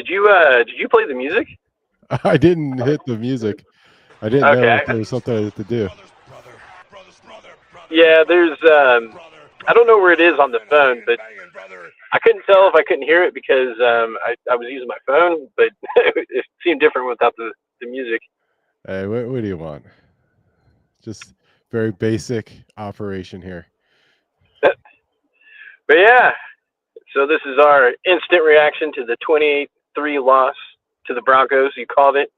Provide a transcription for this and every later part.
Did you play the music? I didn't hit the music. I didn't know Okay. if there was something I had to do. Yeah, there's I don't know where it is on the phone, but I couldn't tell if I couldn't hear it because I was using my phone, but it seemed different without the music. Hey, what do you want? Just very basic operation here. But yeah, so this is our instant reaction to the 28-3 loss to the Broncos. You called it.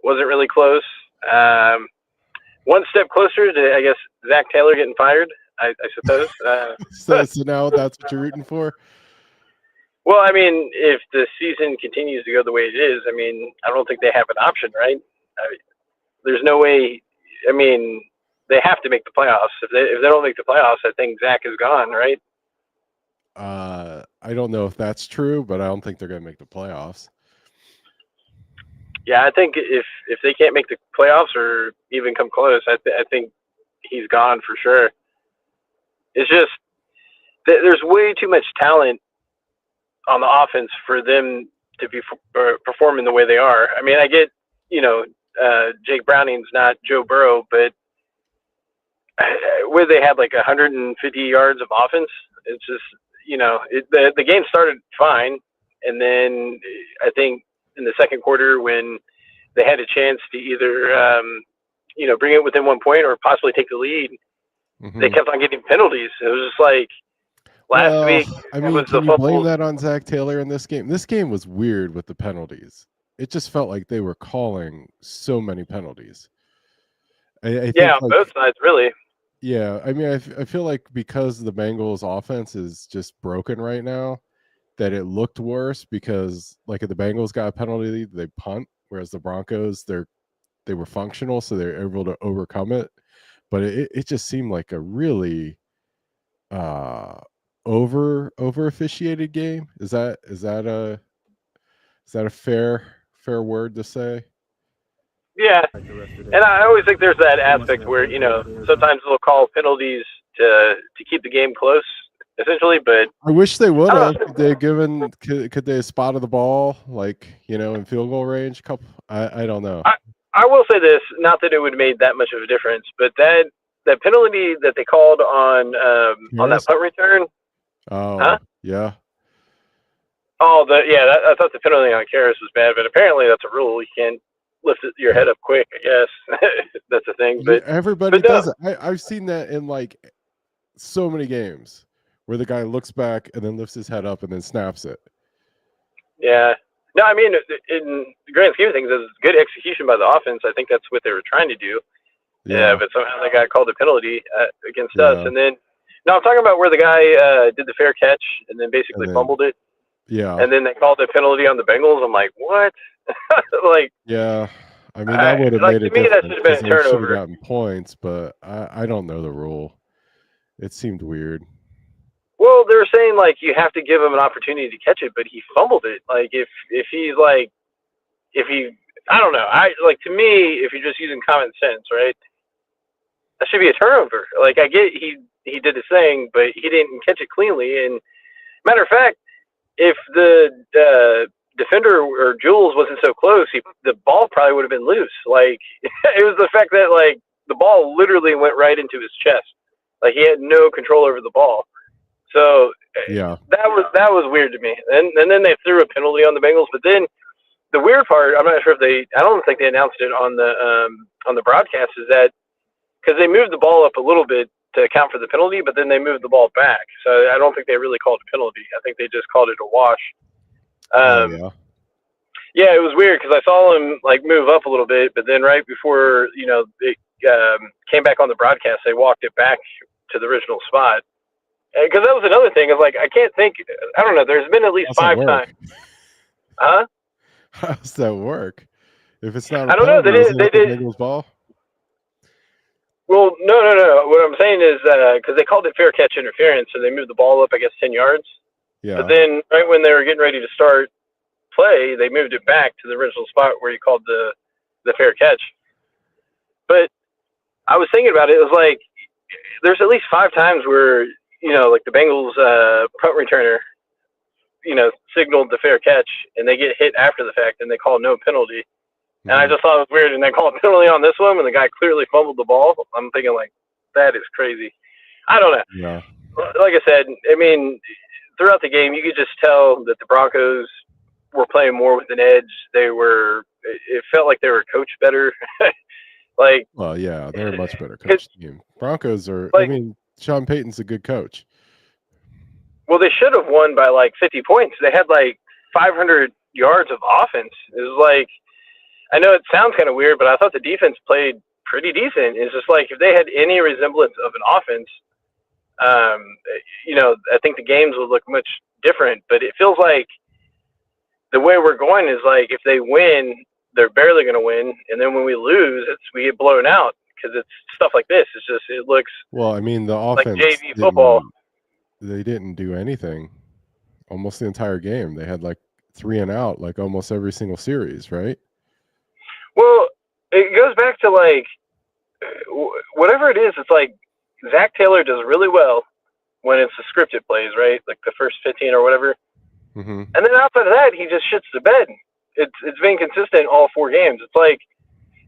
Wasn't really close. One step closer to, I guess, Zach Taylor getting fired, I suppose. So now that's what you're rooting for? Well, I mean, if the season continues to go the way it is, I mean, I don't think they have an option, right? There's no way. I mean, they have to make the playoffs. If they don't make the playoffs, I think Zach is gone, right? I don't know if that's true, but I don't think they're going to make the playoffs. Yeah, I think if they can't make the playoffs or even come close, I think he's gone for sure. It's just there's way too much talent on the offense for them to be performing the way they are. I mean, I get Jake Browning's not Joe Burrow, but where they had like 150 yards of offense, it's just the game started fine, and then I think in the second quarter when they had a chance to either bring it within 1 point or possibly take the lead, they kept on getting penalties. It was just like last week. I mean, can you blame that on Zach Taylor in this game? This game was weird with the penalties. It just felt like they were calling so many penalties. I think, on both sides, really. Yeah, I mean, I feel like because the Bengals offense is just broken right now, that it looked worse because like if the Bengals got a penalty, they punt, whereas the Broncos, they were functional, so they're able to overcome it. But it just seemed like a really over officiated game. Is that a fair word to say? Yeah, and I always think there's that aspect where sometimes they'll call penalties to keep the game close, essentially. But I wish they would have. Could they have spotted the ball like in field goal range? I don't know. I will say this, not that it would have made that much of a difference, but that penalty that they called on that punt return. Oh, huh? Yeah. Oh, I thought the penalty on Karras was bad, but apparently that's a rule. You can't lift your head up quick. I guess that's the thing. But everybody does it. I've seen that in like so many games where the guy looks back and then lifts his head up and then snaps it. Yeah. No, I mean, in the grand scheme of things, it's good execution by the offense. I think that's what they were trying to do. Yeah, but somehow they got called a penalty against us. And then, no, I'm talking about where the guy did the fair catch and then basically fumbled it. Yeah. And then they called a penalty on the Bengals. I'm like, what? Yeah. I mean, that would have made it different. To me, that should have been a turnover. They should have gotten points, but I don't know the rule. It seemed weird. Well, they were saying like you have to give him an opportunity to catch it, but he fumbled it. Like if he's like I don't know. To me, if you're just using common sense, right? That should be a turnover. Like I get he did his thing, but he didn't catch it cleanly. And matter of fact, if the defender or Jules wasn't so close, the ball probably would have been loose. Like it was the fact that like the ball literally went right into his chest. Like he had no control over the ball. So yeah, that was weird to me. And then they threw a penalty on the Bengals. But then the weird part, I'm not sure if I don't think they announced it on the broadcast, is that because they moved the ball up a little bit to account for the penalty, but then they moved the ball back. So I don't think they really called it a penalty. I think they just called it a wash. Yeah, it was weird because I saw him like move up a little bit, but then right before it came back on the broadcast, they walked it back to the original spot. Because that was another thing. Is like I can't think. I don't know. There's been at least 5 times. Huh? How does that work? If it's not, I don't know. They did. Bengals ball. Well, no. What I'm saying is because they called it fair catch interference, so they moved the ball up, I guess, 10 yards. Yeah. But then, right when they were getting ready to start play, they moved it back to the original spot where you called the fair catch. But I was thinking about it. It was like there's at least 5 times where like the Bengals punt returner signaled the fair catch, and they get hit after the fact, and they call no penalty. And I Mhm. just thought it was weird, and they called penalty on this one, and the guy clearly fumbled the ball. I'm thinking, like, that is crazy. I don't know. Yeah. Like I said, I mean, throughout the game, you could just tell that the Broncos were playing more with an edge. It felt like they were coached better. like, Well, yeah, they're a much better cause, coach team. Broncos are. I like, mean, Sean Payton's a good coach. well, they should have won by like 50 points. They had like 500 yards of offense. It was like, I know it sounds kind of weird, but I thought the defense played pretty decent. It's just like if they had any resemblance of an offense, I think the games would look much different. But it feels like the way we're going is like if they win, they're barely going to win, and then when we lose, we get blown out because it's stuff like this. It looks Well, I mean, the like offense JV football. they didn't do anything almost the entire game. They had like 3 and out like almost every single series, right? Well, it goes back to like whatever it is. It's like Zach Taylor does really well when it's the scripted plays, right? Like the first 15 or whatever. Mm-hmm. And then outside of that, he just shits the bed. It's been consistent all 4 games. It's like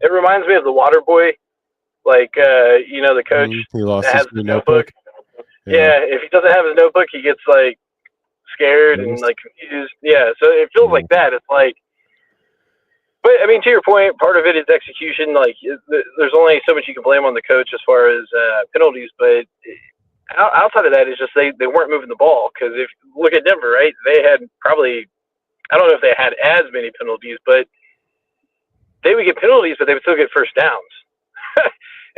it reminds me of the Water Boy, like the coach He lost that his has his notebook. Yeah, if he doesn't have his notebook, he gets like scared and like confused. Yeah, so it feels like that. It's like, but I mean, to your point, part of it is execution. Like, there's only so much you can blame on the coach as far as penalties, but outside of that, it's just they weren't moving the ball. Because if look at Denver, right? They had probably, I don't know if they had as many penalties, but they would get penalties, but they would still get first downs.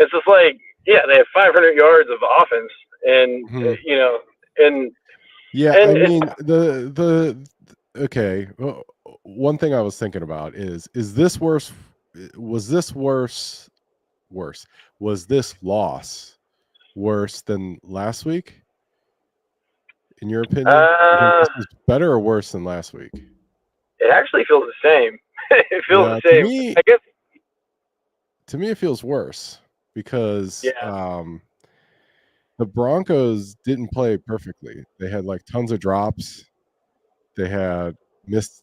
It's just like, yeah, they have 500 yards of offense, and and yeah, and I mean the okay. Well, one thing I was thinking about is this worse? Was this worse? Worse? Was this loss worse than last week? In your opinion, you think this is better or worse than last week? It actually feels the same. It feels Yeah, the same. I guess. To me, it feels worse because Yeah. the Broncos didn't play perfectly. They had like tons of drops. They had missed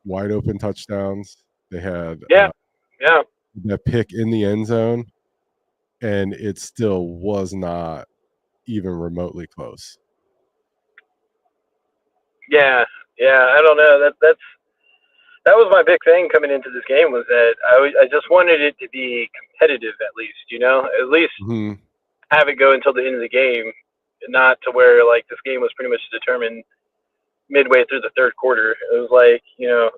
wide open touchdowns. They had Yeah. that pick in the end zone, and it still was not even remotely close. Yeah. I don't know. That was my big thing coming into this game was that I just wanted it to be competitive at least. At least Mm-hmm. have it go until the end of the game, not to where like this game was pretty much determined midway through the third quarter. It was like Yeah,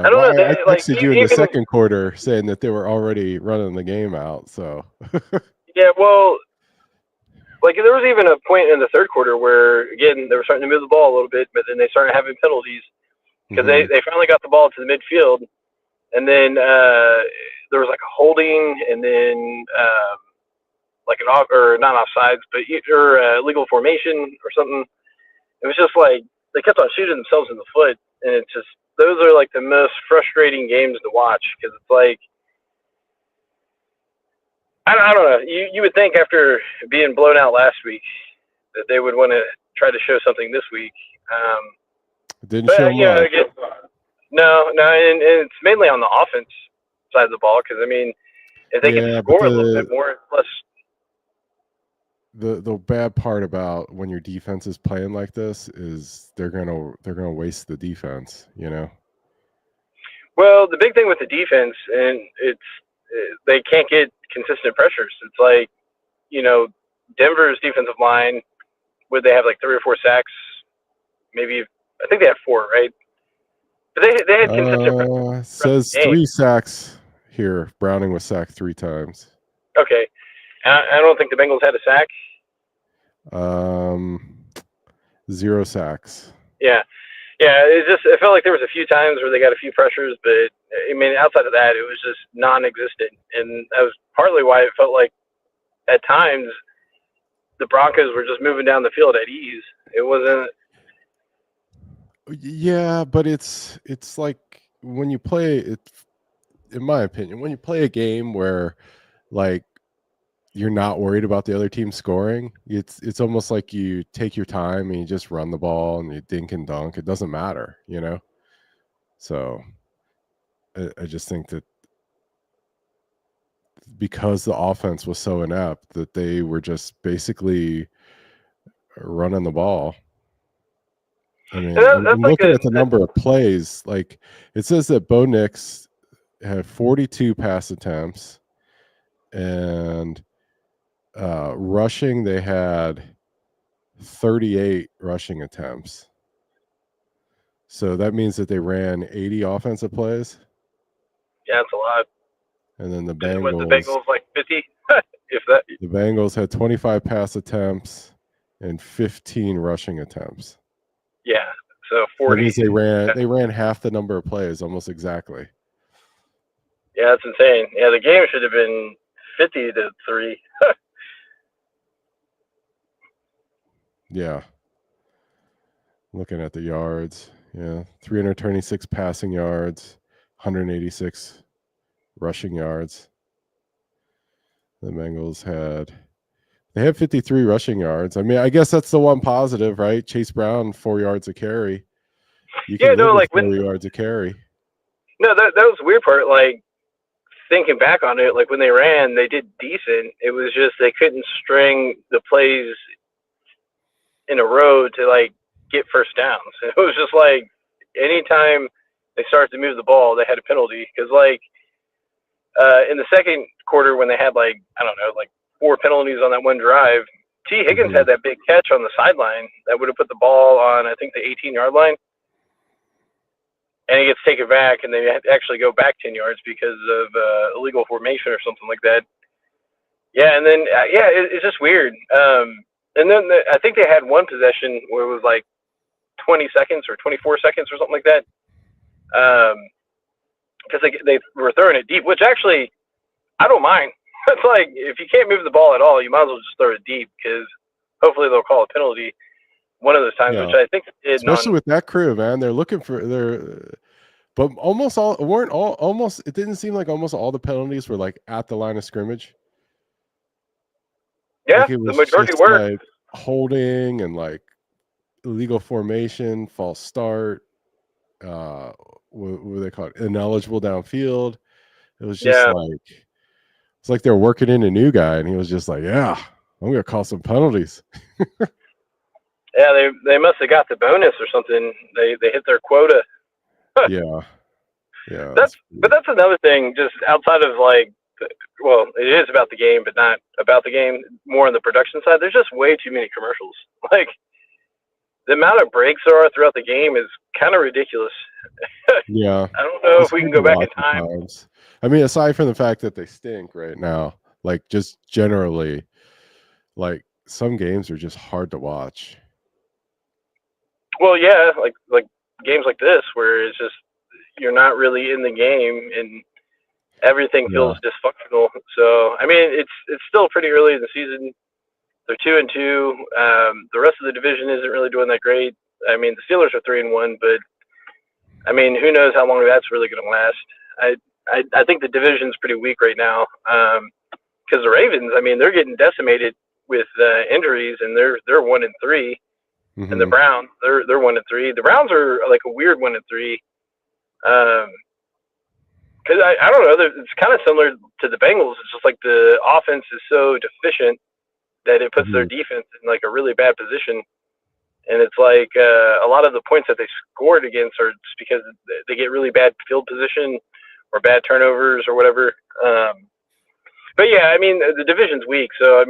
I don't well, know. I texted you in the Even second quarter saying that they were already running the game out. So yeah, well, like there was even a point in the third quarter where again they were starting to move the ball a little bit, but then they started having penalties because mm-hmm. they finally got the ball to the midfield, and then there was like a holding, and then like an off or not offsides, but legal formation or something. It was just like they kept on shooting themselves in the foot, and it's just those are like the most frustrating games to watch because it's like I don't know. You would think after being blown out last week that they would want to try to show something this week. Didn't But show much. again, no, and it's mainly on the offense side of the ball because I mean, if they can But score a little bit more, less. The bad part about when your defense is playing like this is they're gonna waste the defense. Well, the big thing with the defense, and they can't get consistent pressures. It's like Denver's defensive line, would they have like 3 or 4 sacks? Maybe I think they have 4, right? But they had consistent pressure. Says 3 sacks here. Browning was sacked 3 times. Okay, I don't think the Bengals had a sack. 0 sacks. Yeah. It felt like there was a few times where they got a few pressures, but I mean, outside of that, it was just non-existent, and that was partly why it felt like at times the Broncos were just moving down the field at ease. It wasn't. Yeah, but it's like when you play it, in my opinion, when you play a game where like you're not worried about the other team scoring. It's almost like you take your time and you just run the ball and you dink and dunk. It doesn't matter, you know. So I just think that because the offense was so inept that they were just basically running the ball. I mean, I'm That's like looking at the number of plays. Like it says that Bo Nix had 42 pass attempts, and rushing they had 38 rushing attempts. So that means that they ran 80 offensive plays. yeah, it's a lot. And then the What the Bengals, Bengals like 50, if that. the Bengals had 25 pass attempts and 15 rushing attempts. Yeah, so So that 40. means they ran half the number of plays, almost exactly. Yeah, that's insane. Yeah, the game should have been 50-3. Yeah. Looking at the yards, yeah, 326 passing yards, 186 rushing yards. The Bengals they had 53 rushing yards. I mean, I guess that's the one positive, right? Chase Brown, 4 yards a carry. You Yeah, can live no, with like 4 yards a carry. no, that was the weird part. Like thinking back on it, like when they ran, they did decent. It was just they couldn't string the plays in a row to like get first downs. It was just like anytime they started to move the ball, they had a penalty. Because like in the second quarter, when they had like I don't know, like 4 penalties on that one drive, T. Higgins Mm-hmm. had that big catch on the sideline that would have put the ball on I think the 18-yard line. And he gets taken back, and they actually go back 10 yards because of illegal formation or something like that. Yeah, and then it's just weird. And then I think they had one possession where it was like 20 seconds or 24 seconds or something like that. Because they were throwing it deep, which actually I don't mind. It's like if you can't move the ball at all, you might as well just throw it deep because hopefully they'll call a penalty one of those times, Yeah, which I think they did especially on. with that crew, man. They're looking for but almost all weren't all almost. It didn't seem like almost all the penalties were like at the line of scrimmage. Yeah, Like it the was majority just were. like holding and like illegal formation, false start. Uh, what they call it? Ineligible downfield. It was just Yeah, like it's like they're working in a new guy, and he was just like, "Yeah, I'm gonna call some penalties." yeah, they must have got the bonus or something. They hit their quota. Yeah, yeah, That's another thing. Just outside of like, well, it is about the game, but not about the game. More on the production side. There's just way too many commercials. Like the amount of breaks there are throughout the game is kind of ridiculous. yeah. I don't know if It's we can hard to go back in watch at time. times. I mean, aside from the fact that they stink right now, like just generally, like some games are just hard to watch. Well, yeah, like games like this where it's just you're not really in the game and everything Yeah, feels dysfunctional. So I mean, it's still pretty early in the season. They're 2-2. The rest of the division isn't really doing that great. I mean, the Steelers are 3-1, but I mean, who knows how long that's really going to last? I think the division's pretty weak right now because the Ravens. I mean, they're getting decimated with injuries, and they're 1-3, and the hmm Browns they're 1-3. The Browns are like a weird 1-3 because I don't know. It's kind of similar to the Bengals. It's just like the offense is so deficient that it puts their hmm defense in like a really bad position. And it's like a lot of the points that they scored against are just because they get really bad field position or bad turnovers or whatever. But yeah, I mean the division's weak, so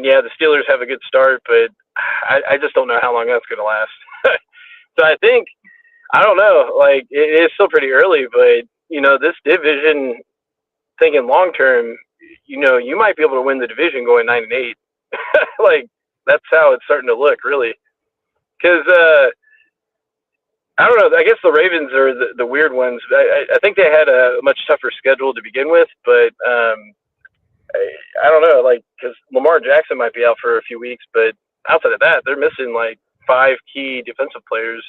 yeah, the Steelers have a good start, but I just don't know how long that's going to last. So I think I don't know. Like it is still pretty early, but this division, thinking long term, you might be able to win the division going 9-8. Like that's how it's starting to look, really. Because I don't know. I guess the Ravens are the weird ones. I think they had a much tougher schedule to begin with, but I don't know. Like because Lamar Jackson might be out for a few weeks, but outside of that, they're missing like 5 key defensive players.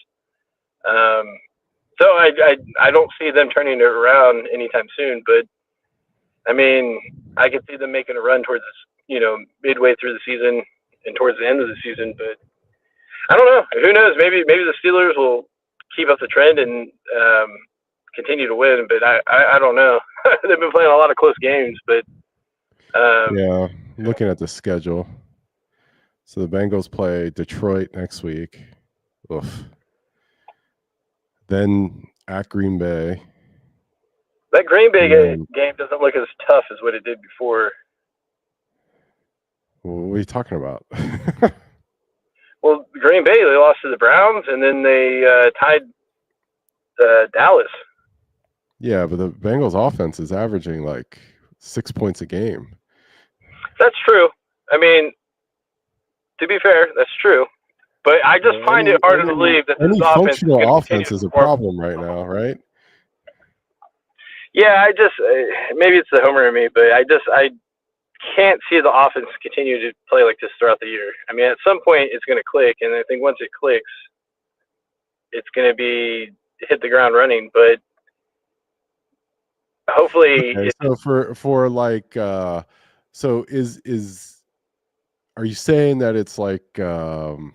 Um, so I don't see them turning it around anytime soon. But I mean, I could see them making a run towards midway through the season and towards the end of the season. But I don't know. Who knows? Maybe the Steelers will keep up the trend and continue to win. But I don't know. They've been playing a lot of close games, but yeah, looking at the schedule. So the Bengals play Detroit next week. Oof. Then at Green Bay. That Green Bay game doesn't look as tough as what it did before. What are you talking about? Well, Green Bay, they lost to the Browns, and then they tied Dallas. Yeah, but the Bengals offense is averaging like 6 points a game. That's true. I mean, to be fair, that's true. But I just find it hard to believe that any functional offense is a problem right now, right? Yeah, I just maybe it's the homer in me, but I can't see the offense continue to play like this throughout the year. I mean, at some point it's going to click, and I think once it clicks, it's going to be hit the ground running. But hopefully, okay, so for like, so are you saying that it's like the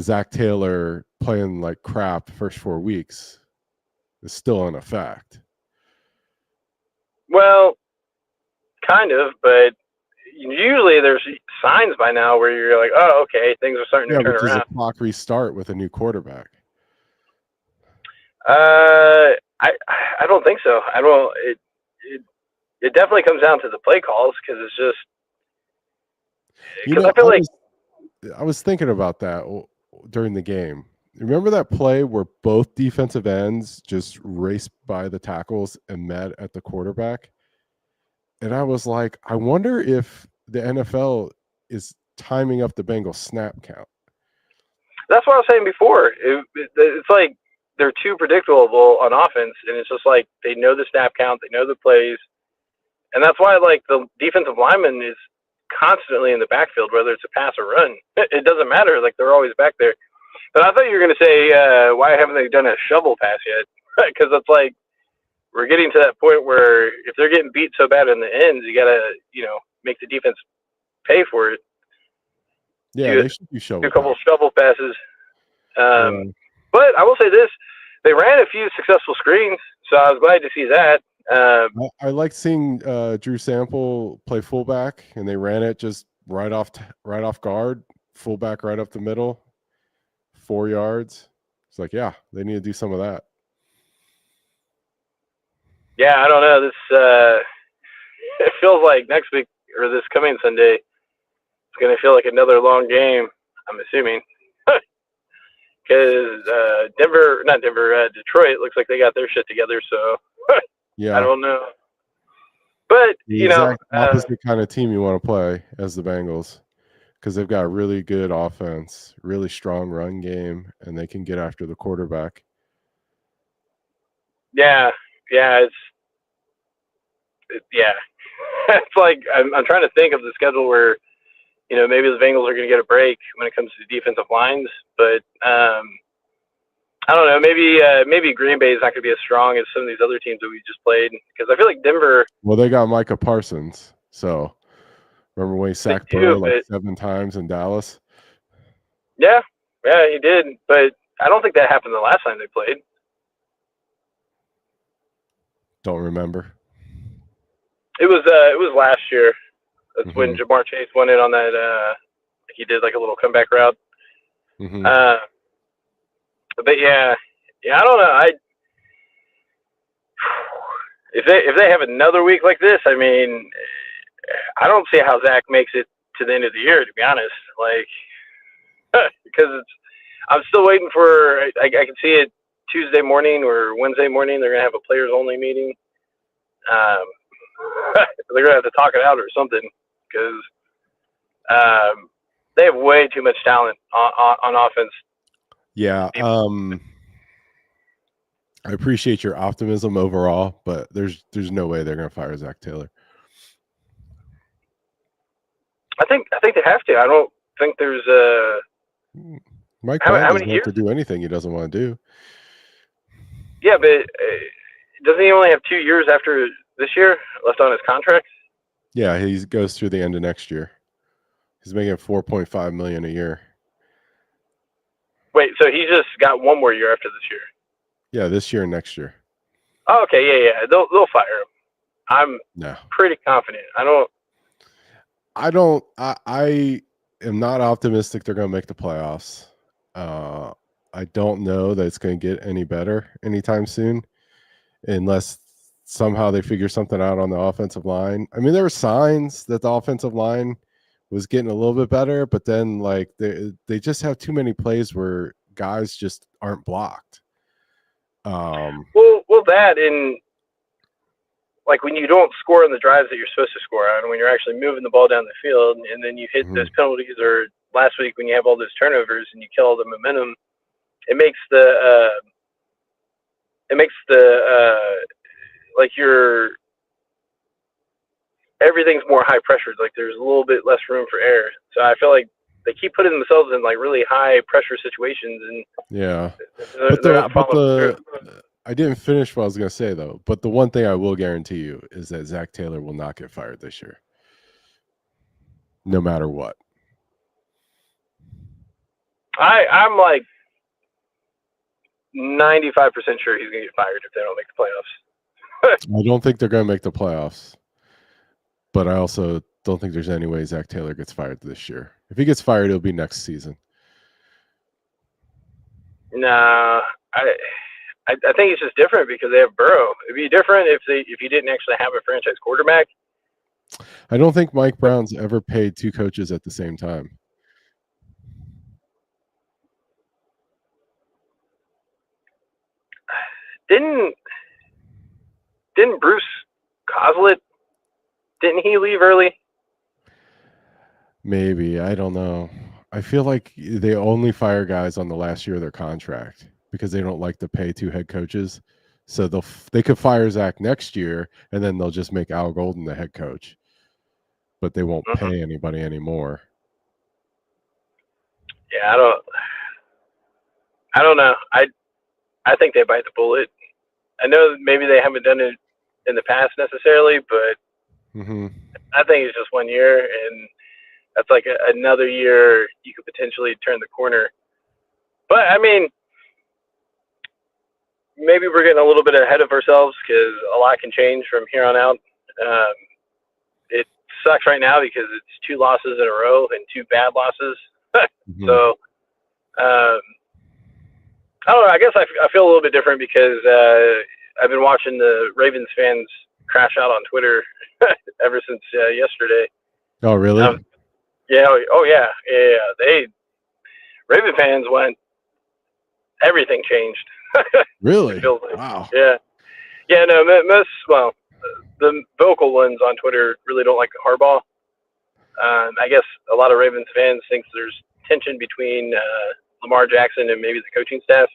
Zach Taylor playing like crap first 4 weeks is still in effect? Well, kind of, but usually there's signs by now where you're like, oh, okay, things are starting to turn around. Does the clock restart with a new quarterback? I don't think so. I don't. It definitely comes down to the play calls because it's just. I feel like I was thinking about that during the game. Remember that play where both defensive ends just raced by the tackles and met at the quarterback? And I was like, I wonder if the NFL is timing up the Bengals snap count. That's what I was saying before. It's like they're too predictable on offense, and it's just like they know the snap count, they know the plays, and that's why like the defensive lineman is constantly in the backfield, whether it's a pass or run. It doesn't matter. Like they're always back there. But I thought you were going to say, why haven't they done a shovel pass yet? Because it's like we're getting to that point where if they're getting beat so bad in the ends, you got to, make the defense pay for it. Yeah, they should do shovel. Do a couple shovel passes. But I will say this: they ran a few successful screens, so I was glad to see that. I like seeing Drew Sample play fullback, and they ran it just right off guard, fullback right up the middle, 4 yards. It's like, yeah, they need to do some of that. Yeah, I don't know. This it feels like next week or this coming Sunday, it's going to feel like another long game. I'm assuming because Detroit looks like they got their shit together. So yeah, I don't know. But the exact opposite kind of team you want to play as the Bengals, because they've got a really good offense, really strong run game, and they can get after the quarterback. Yeah, it's like I'm trying to think of the schedule where maybe the Bengals are going to get a break when it comes to defensive lines, but I don't know. Maybe Green Bay is not going to be as strong as some of these other teams that we just played, because I feel like Denver. Well, they got Micah Parsons, so remember when he sacked Burrow like 7 times in Dallas? Yeah, he did, but I don't think that happened the last time they played. Don't remember. It was last year. That's when Jamar Chase won it on that. He did like a little comeback route. Mm-hmm. But yeah, I don't know. If they have another week like this, I mean, I don't see how Zach makes it to the end of the year. To be honest, like because I'm still waiting for. I can see it Tuesday morning or Wednesday morning. They're gonna have a players only meeting. They're gonna have to talk it out or something, because they have way too much talent on offense. Yeah. I appreciate your optimism overall, but there's no way they're going to fire Zach Taylor. I think they have to. I don't think there's Mike Brown doesn't have to do anything he doesn't want to do. Yeah, but doesn't he only have 2 years after this year left on his contract? Yeah, he goes through the end of next year. He's making $4.5 million a year. Wait, so he just got one more year after this year? Yeah, this year and next year. Oh, okay, yeah. They'll fire him. I'm No, pretty confident. I am not optimistic they're going to make the playoffs. I don't know that it's going to get any better anytime soon, unless somehow they figure something out on the offensive line. I mean, there were signs that the offensive line was getting a little bit better, but then like they just have too many plays where guys just aren't blocked. Well, that and like when you don't score on the drives that you're supposed to score on, when you're actually moving the ball down the field, and then you hit those penalties, or last week when you have all those turnovers and you kill all the momentum, it makes the like your everything's more high pressured. Like there's a little bit less room for error. So I feel like they keep putting themselves in like really high pressure situations, and yeah, they're not following through. I didn't finish what I was going to say though. But the one thing I will guarantee you is that Zach Taylor will not get fired this year, no matter what. I'm like 95% sure he's going to get fired if they don't make the playoffs. I don't think they're going to make the playoffs, but I also don't think there's any way Zach Taylor gets fired this year. If he gets fired, it'll be next season. Nah, I think it's just different because they have Burrow. It'd be different if you didn't actually have a franchise quarterback. I don't think Mike Brown's ever paid two coaches at the same time. Didn't Bruce Coslet, didn't he leave early? Maybe. I don't know. I feel like they only fire guys on the last year of their contract because they don't like to pay two head coaches. So they could fire Zach next year, and then they'll just make Al Golden the head coach, but they won't pay anybody anymore. Yeah, I don't know. I think they bite the bullet. I know maybe they haven't done it in the past necessarily, but I think it's just 1 year, and that's like another year you could potentially turn the corner. But I mean, maybe we're getting a little bit ahead of ourselves because a lot can change from here on out. It sucks right now because it's 2 losses in a row and 2 bad losses. So I don't know. I guess I feel a little bit different because I've been watching the Ravens fans crash out on Twitter ever since yesterday. Oh, really? Yeah. Oh, yeah. They Raven fans went. Everything changed. Really? Like, wow. Yeah. Yeah. No. The vocal ones on Twitter really don't like Harbaugh. I guess a lot of Ravens fans think there's tension between Lamar Jackson and maybe the coaching staff.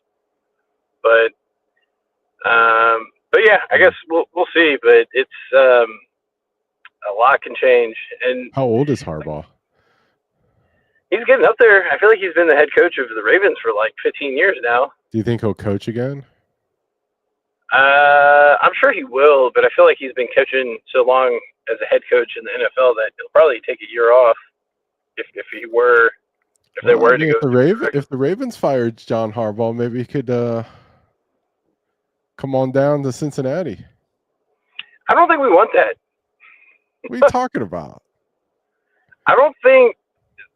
But yeah, I guess we'll see. But it's a lot can change. And how old is Harbaugh? He's getting up there. I feel like he's been the head coach of the Ravens for like 15 years now. Do you think he'll coach again? I'm sure he will, but I feel like he's been coaching so long as a head coach in the NFL that he'll probably take a year off if they were to go. If the Ravens fired John Harbaugh, maybe he could come on down to Cincinnati. I don't think we want that. What are you talking about? I don't think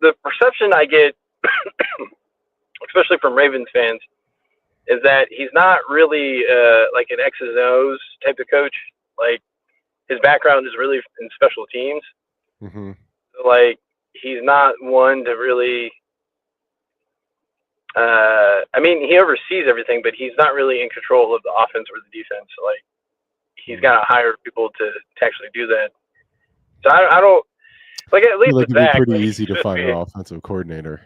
the perception I get, especially from Ravens fans, is that he's not really like an X's and O's type of coach. Like his background is really in special teams. So, like he's not one to really. I mean, he oversees everything, but he's not really in control of the offense or the defense. Like he's got to hire people to actually do that. So I don't like at least it'd Zach, be pretty easy to find an offensive coordinator.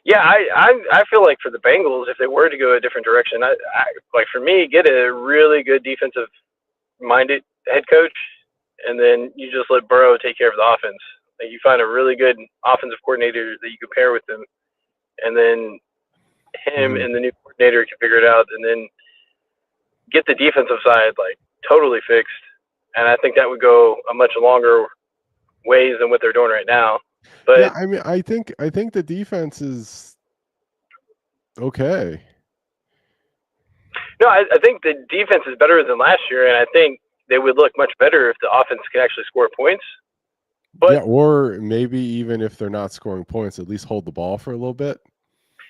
Yeah, I feel like for the Bengals, if they were to go a different direction, I like for me, get a really good defensive-minded head coach, and then you just let Burrow take care of the offense. Like you find a really good offensive coordinator that you can pair with him, and then him and the new coordinator can figure it out, and then get the defensive side like totally fixed, and I think that would go a much longer ways than what they're doing right now. Yeah, But I mean, I think the defense is okay. no, I think the defense is better than last year, and I think they would look much better if the offense can actually score points. Yeah, But or maybe even if they're not scoring points, at least hold the ball for a little bit.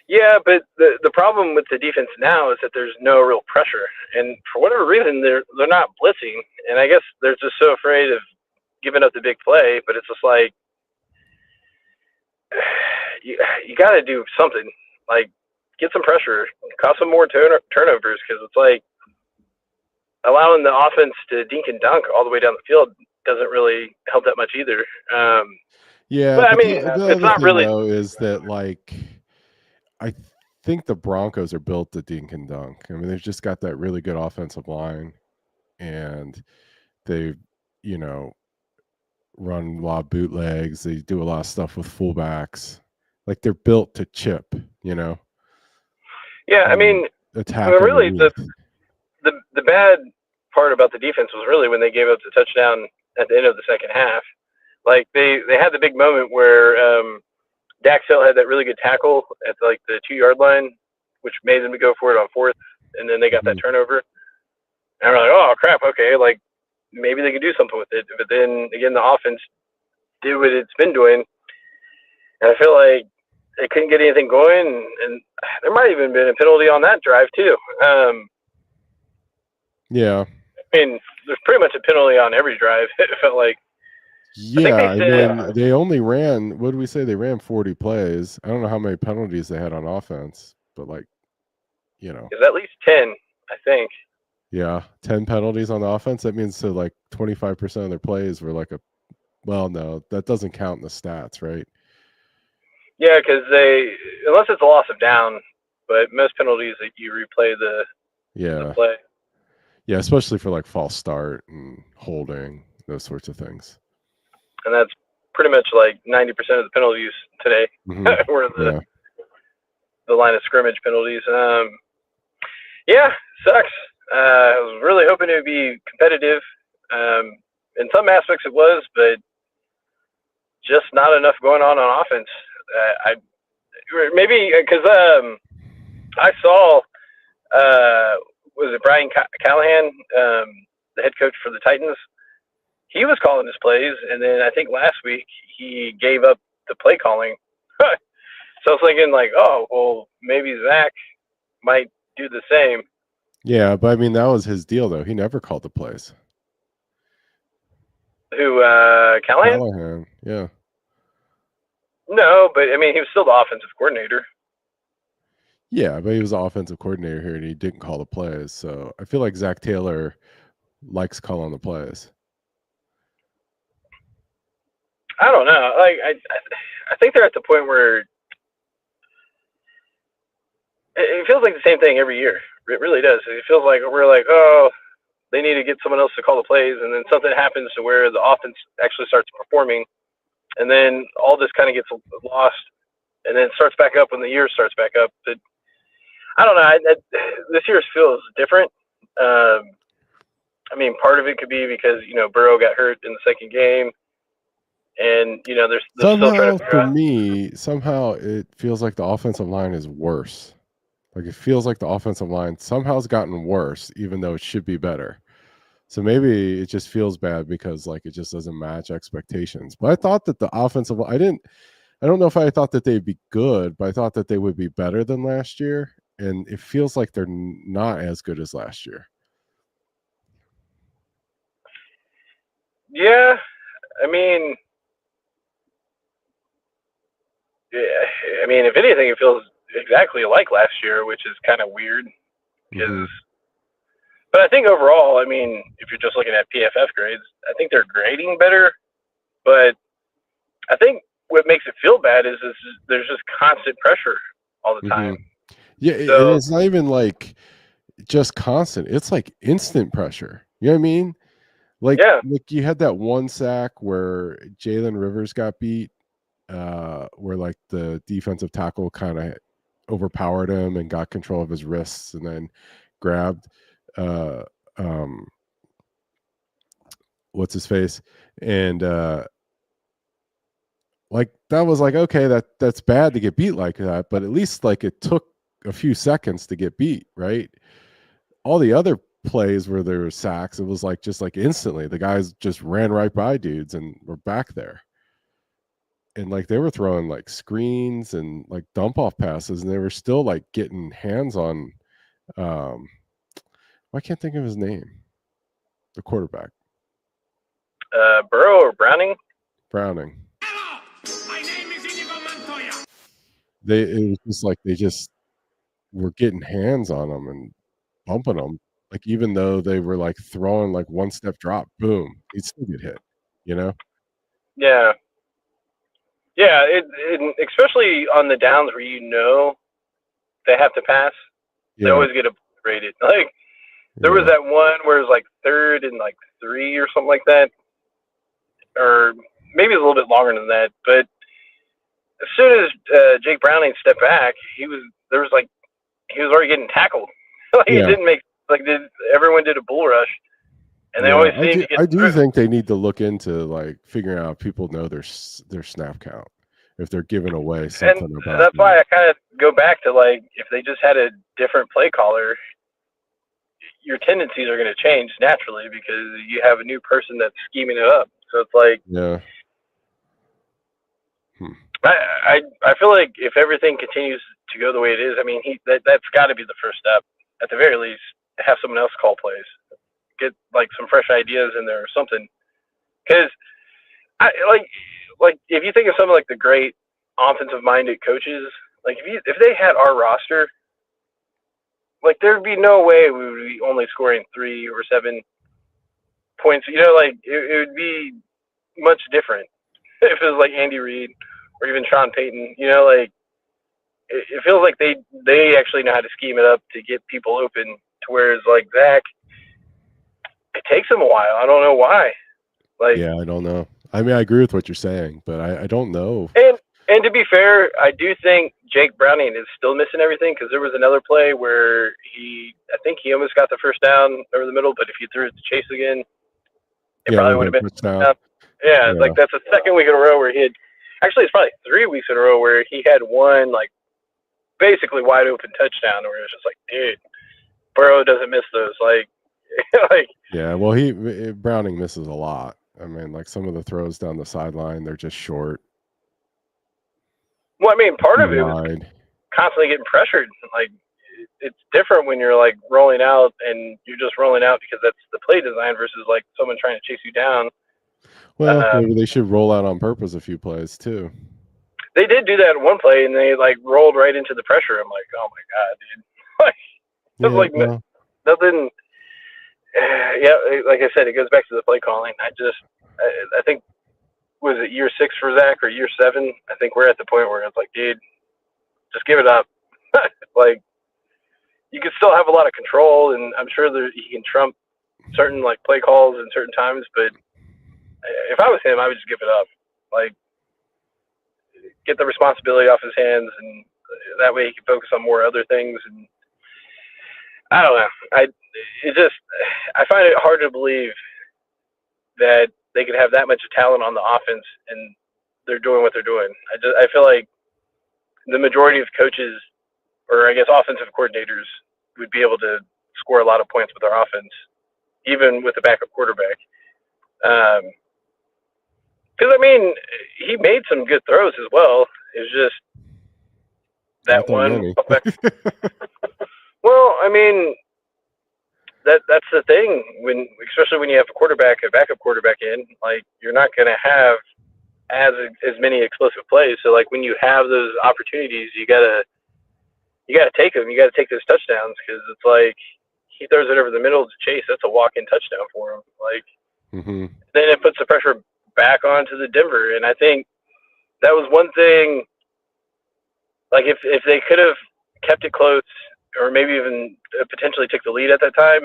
yeah, but the problem with the defense now is that there's no real pressure, and for whatever reason, they're not blitzing, and I guess they're just so afraid of giving up the big play. But it's just like you got to do something, like get some pressure, cause some more turnovers, because it's like allowing the offense to dink and dunk all the way down the field doesn't really help that much either. Yeah, But I but mean, the it's other not thing really. though is that like I think the Broncos are built to dink and dunk. I mean, they've just got that really good offensive line, and they, you know, run a lot of bootlegs. They do a lot of stuff with fullbacks. Like they're built to chip, Yeah, I and mean, attack really, underneath. the bad part about the defense was really when they gave up the touchdown at the end of the second half. Like they had the big moment where Dax Hill had that really good tackle at like the 2 yard line, which made them go for it on fourth, and then they got that Mhm. turnover. And we're like, oh crap, okay, like maybe they could do something with it. But then again, the offense did what it's been doing, and I feel like they couldn't get anything going, and there might have even been a penalty on that drive too. Yeah. I mean, there's pretty much a penalty on every drive. It felt like. I think Yeah, they I mean, said, they only ran, what did we say? They ran 40 plays. I don't know how many penalties they had on offense, but like, is at least 10, I think. yeah, 10 penalties on offense. That means so like 25% of their plays were like well, no, that doesn't count in the stats, right? Yeah, because unless it's a loss of down, but most penalties that you replay the Yeah. play, Yeah, especially for like false start and holding, those sorts of things. and that's pretty much like 90% of the penalties today Hmm. were Yeah. the line of scrimmage penalties. Yeah, sucks. I was really hoping it would be competitive. In some aspects, it was, but just not enough going on offense. I maybe because I saw was it Brian Callahan, the head coach for the Titans. He was calling his plays, and then I think last week he gave up the play calling. So I was thinking like, oh well, maybe Zach might do the same. Yeah, but I mean, that was his deal, though. He never called the plays. Who Callahan? Callahan, yeah. No, but I mean he was still the offensive coordinator. Yeah, but he was the offensive coordinator here, and he didn't call the plays. So I feel like Zach Taylor likes calling the plays. I don't know. Like I think they're at the point where it feels like the same thing every year. It really does. It feels like we're like, oh, they need to get someone else to call the plays, and then something happens to where the offense actually starts performing, and then all this kind of gets lost, and then it starts back up when the year starts back up. But I don't know. This year feels different. I mean, part of it could be because Burrow got hurt in the second game, and they're still trying Somehow, to figure for out. me, somehow it feels like the offensive line is worse. Like it feels like the offensive line somehow has gotten worse, even though it should be better. So maybe it just feels bad because like it just doesn't match expectations. But I thought that the offensive, I don't know if I thought that they'd be good, but I thought that they would be better than last year. And it feels like they're not as good as last year. Yeah, I mean, yeah, I mean, if anything, it feels exactly like last year, which is kind of weird. Hmm. Because, but I think overall, I mean, if you're just looking at PFF grades, I think they're grading better. But I think what makes it feel bad is there's just constant pressure all the Hmm. time. Yeah, and So it's not even like just constant. It's like instant pressure. You know what I mean? yeah, Like you had that one sack where Jalen Rivers got beat, where like the defensive tackle kind of overpowered him and got control of his wrists and then grabbed. uh, um, what's his face, and like that was like, okay, that's bad to get beat like that, but at least like it took a few seconds to get beat, right? All the other plays where there were sacks, it was like just like instantly the guys just ran right by dudes and were back there. And like they were throwing like screens and like dump off passes, and they were still like getting hands on um I can't think of his name, the quarterback. Burrow or Browning? Browning. My name is it was just like they just were getting hands on them and bumping them. Like even though they were like throwing like one step drop, boom, he'd still get hit, you know? Yeah. Yeah, especially on the downs where they have to pass, they Yeah. always get obliterated. Like there was that one where it was like 3rd and like 3 or something like that, or maybe a little bit longer than that. But as soon as Jake Browning stepped back, he was already getting tackled. Like it Yeah. didn't make everyone did a bull rush, and they Yeah, always seem to get I do through. think they need to look into like figuring out if people know their snap count, if they're giving away And something about that's why that. I kind of go back to like if they just had a different play caller, your tendencies are going to change naturally because you have a new person that's scheming it up. So it's like Yeah. Hmm. I feel like if everything continues to go the way it is, I mean that's got to be the first step at the very least. Have someone else call plays, get like some fresh ideas in there or something. Because I like if you think of some of like the great offensive minded coaches, like if they had our roster, like there'd be no way we would be only scoring 3 or 7 points. Like it would be much different if it was like Andy Reid or even Sean Payton. Like it feels like they actually know how to scheme it up to get people open. To whereas like Zach, it takes him a while. I don't know why. Like Yeah, I don't know. I mean, I agree with what you're saying, but I don't know. and to be fair, I do think Jake Browning is still missing everything because there was another play where I think he almost got the first down over the middle, but if he threw it to Chase again, it Yeah, it probably would would have have been been touchdown. touchdown. Yeah, Yeah. like that's the second week in a row where he had. Actually, it's probably 3 weeks in a row where he had one like basically wide open touchdown where it was just like, dude, Burrow doesn't miss those. Like, like Yeah, well, Browning misses a lot. I mean, like some of the throws down the sideline, they're just short. well, I mean, part Too of it was wide. constantly getting pressured. Like, it's different when you're like rolling out and you're just rolling out because that's the play design versus like someone trying to chase you down. Well, maybe they should roll out on purpose a few plays too. They did do that in one play and they like rolled right into the pressure. I'm like, oh my god, dude! Like, it's Yeah, like well, nothing. Yeah, like I said, it goes back to the play calling. I think was it year 6 for Zach or year 7? I think we're at the point where it's like, dude, just give it up. Like you can still have a lot of control, and I'm sure that he can trump certain like play calls in certain times. But if I was him, I would just give it up. Like get the responsibility off his hands, and that way he can focus on more other things. And I don't know. I find it hard to believe that they could have that much talent on the offense and they're doing what they're doing. I feel like the majority of coaches, or I guess offensive coordinators, would be able to score a lot of points with our offense, even with the backup quarterback. Because I mean, he made some good throws as well. It's just that not that one. many. Well, I mean, that's the thing especially when you have a backup quarterback in, like you're not going to have as many explosive plays. So like when you have those opportunities, you gotta take them. You gotta take those touchdowns because it's like he throws it over the middle to Chase. That's a walk-in touchdown for him. Like Mm-hmm. then it puts the pressure back onto the Denver, and I think that was one thing. Like if they could have kept it close, or maybe even potentially took the lead at that time,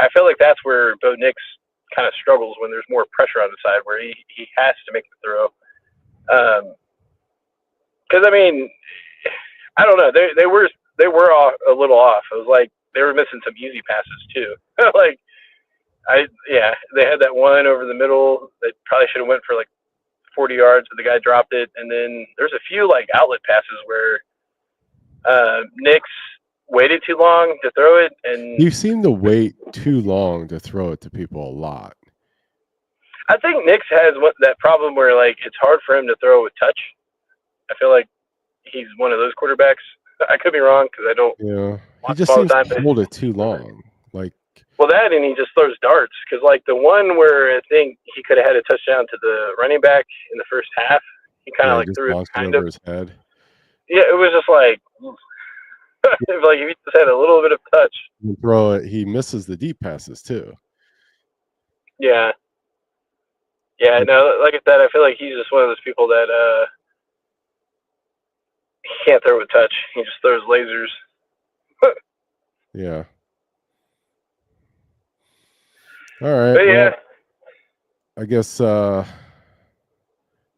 I feel like that's where Bo Nix kind of struggles when there's more pressure on the side where he has to make the throw. Because I mean, I don't know. They were off, a little off. It was like they were missing some easy passes too. They had that one over the middle that probably should have went for like 40 yards, but the guy dropped it. And then there's a few like outlet passes where Nix waited too long to throw it, and You seem to wait too long to throw it to people a lot. I think Nix has that problem where like it's hard for him to throw with touch. I feel like he's one of those quarterbacks. I could be wrong because I don't Yeah, he watch just him all the seems time. to hold it too long. Like, Well, that and he just throws darts because like the one where I think he could have had a touchdown to the running back in the first half, he kind of yeah, he like just threw it launched it kind over of. his head. Yeah, it was just like like if he just had a little bit of touch. You throw it, he misses the deep passes too. Yeah. Yeah, no, like I said, I feel like he's just one of those people that he can't throw with touch. He just throws lasers. Yeah. All right. But yeah, Well, I guess I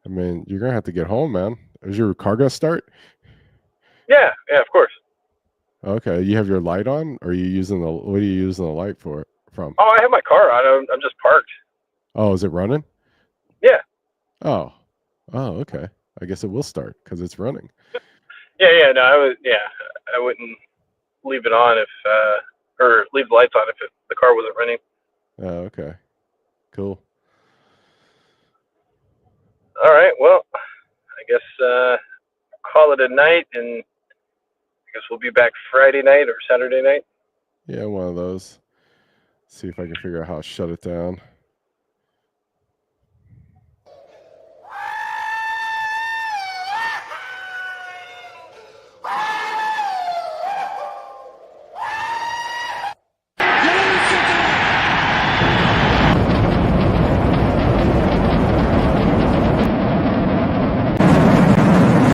mean, you're gonna have to get home, man. Is your car gonna start? yeah, of course. Okay. You have your light on, or are you using the what are you using the light for from? Oh, I have my car on. I'm just parked. Oh, is it running? Yeah. Oh. Oh, okay. I guess it will start because it's running. Yeah. No, I wouldn't leave it on if or leave the lights on if the car wasn't running. Oh, okay. Cool. All right. Well, I guess call it a night, and I guess we'll be back Friday night or Saturday night. Yeah, one of those. See if I can figure out how to shut it down.